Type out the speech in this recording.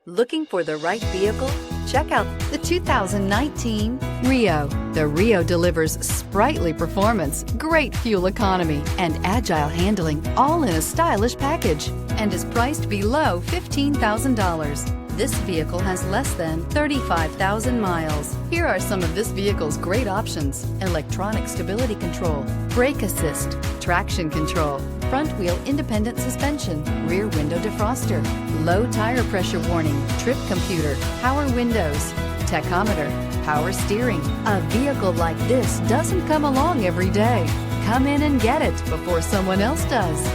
Looking for the right vehicle? Check out the 2019 Rio. The Rio delivers sprightly performance, great fuel economy, and agile handling, all in a stylish package, and is priced below $15,000. This vehicle has less than 35,000 miles. Here are some of this vehicle's great options: electronic stability control, brake assist, traction control, front wheel independent suspension, rear window defroster, low tire pressure warning, trip computer, power windows, tachometer, power steering. A vehicle like this doesn't come along every day. Come in and get it before someone else does.